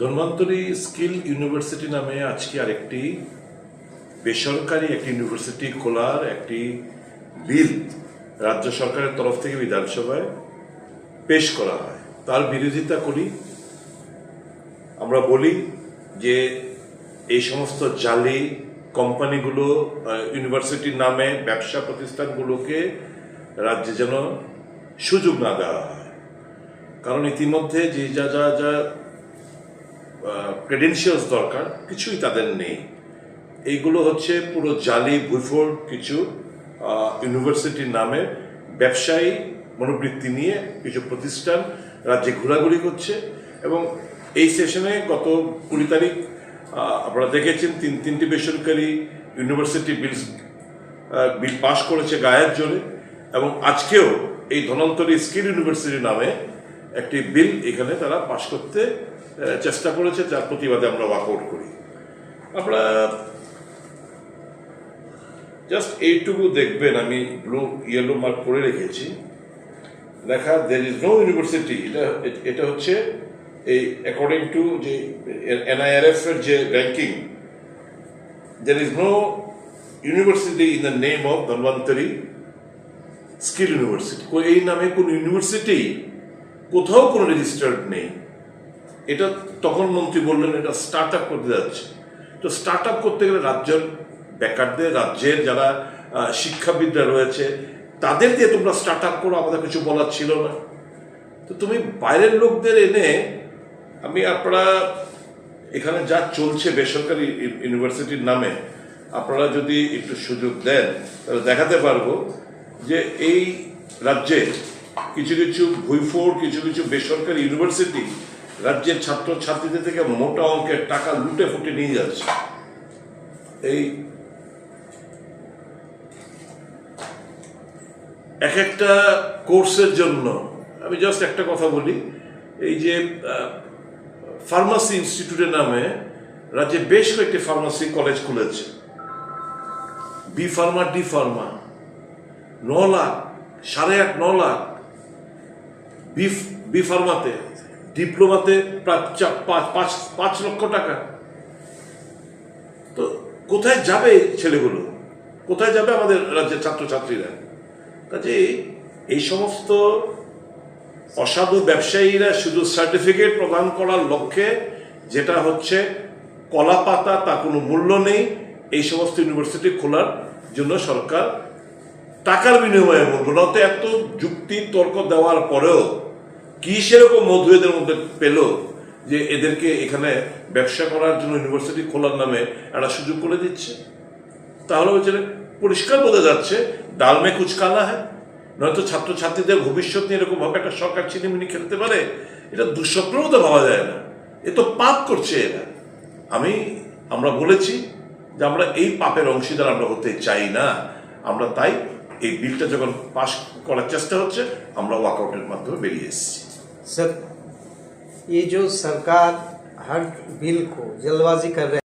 Dhanvantari skill university নামে আজকে আরেকটি বেসরকারি একটি ইউনিভার্সিটি খোলার একটি বিল রাজ্য সরকারের তরফ থেকে বিধানসভায় পেশ করা হয়। তার বিরোধিতা করি। আমরা বলি যে এই সমস্ত জালি কোম্পানিগুলো ইউনিভার্সিটির নামে ব্যবসা প্রতিষ্ঠানগুলোকে রাজ্যে যেন সুযোগ না দেওয়া হয়, কারণ ইতিমধ্যে যে যা যা যা ক্রেডেনশিয়ালস দরকার কিছুই তাদের নেই। এইগুলো হচ্ছে পুরো জালি ভুইফোড় কিছু ইউনিভার্সিটির নামে ব্যবসায়ী মনোবৃত্তি নিয়ে কিছু প্রতিষ্ঠান রাজ্যে ঘোরাঘুরি করছে। এবং এই সেশনে গত 20 তারিখ আপনারা দেখেছেন তিনটি বেসরকারি ইউনিভার্সিটি বিল পাশ করেছে গায়ের জোরে, এবং আজকেও এই ধন্বন্তরী স্কিল ইউনিভার্সিটি নামে একটি বিল এখানে তারা পাশ করতে চেষ্টা করেছে, যার প্রতিবাদে আমরা ওয়াকআউট করি। আমরা জাস্ট এইটুকু দেখবেন, আমি ইয়েলো মার্ক করে রেখেছি, লেখা দেয়ার ইজ নো ইউনিভার্সিটি। এটা হচ্ছে এই অ্যাকর্ডিং টু যে NIRF এর যে ranking, there is no university in the name of Dhanvantari skill university. এই নামে কোন ইউনিভার্সিটি কোথাও কোনো রেজিস্টার্ড নেই। এটা তখন মন্ত্রী বললেন এটা স্টার্ট আপ করতে যাচ্ছে। তো স্টার্ট আপ করতে গেলে রাজ্যের বেকারদের, রাজ্যের যারা শিক্ষাবিদরা রয়েছে তাদের দিয়ে তোমরা স্টার্ট আপ করো, আমাদের কিছু বলার ছিল না। তো তুমি বাইরের লোকদের এনে, আপনারা এখানে যা চলছে বেসরকারি ইউনিভার্সিটির নামে, আপনারা যদি একটু সুযোগ দেন তাহলে দেখাতে পারবো যে এই রাজ্যে কিছু কিছু ভুইফোড় কিছু কিছু বেসরকারি ইউনিভার্সিটি রাজ্যের ছাত্র ছাত্রীদের থেকে মোটা অঙ্কের টাকা লুটে ফুটে নিয়ে যাচ্ছে। এই এক একটা কোর্সের জন্য আমি জাস্ট একটা কথা বলি, এই যে ফার্মাসি ইনস্টিটিউটের নামে রাজ্যে বেশ কয়েকটি ফার্মাসি কলেজ খুলেছে, B pharma, D pharma, 9 lakh, 8.5-9 lakh B ফার্মাতে, ডিপ্লোমাতে প্রায় 5 লক্ষ টাকা। তো কোথায় যাবে ছেলেগুলো, কোথায় যাবে আমাদের রাজ্যের ছাত্রছাত্রীরা? কাজে এই সমস্ত অসাধু ব্যবসায়ীরা শুধু সার্টিফিকেট প্রদান করার লক্ষ্যে, যেটা হচ্ছে কলা পাতা, তা কোনো মূল্য নেই, এই সমস্ত ইউনিভার্সিটি খোলার জন্য সরকার টাকার বিনিময়ে, বলবো না তো, এত যুক্তি তর্ক দেওয়ার পরেও কি সেরকম মধু এদের মধ্যে পেল যে এদেরকে এখানে ব্যবসা করার জন্য ইউনিভার্সিটি খোলার নামে একটা সুযোগ করে দিচ্ছে? তাহলে হচ্ছে পরিষ্কার বোঝা যাচ্ছে ডাল মে কুচ কালা হ্যায়। নয়তো ছাত্রছাত্রীদের ভবিষ্যৎ নিয়ে এরকম ভাবে একটা সরকার ছিনিমিনি খেলতে পারে? এটা দুঃস্বপ্নেও তো ভাবা যায় না। এ তো পাপ করছে এরা। আমরা বলেছি যে আমরা এই পাপের অংশীদার আমরা হতে চাই না। আমরা তাই এই বিলটা যখন পাশ করার চেষ্টা হচ্ছে, আমরা ওয়াকআউটের মাধ্যমে বেরিয়ে এসেছি। सर, ये जो सरकार हर बिल को जल्दबाजी कर रहे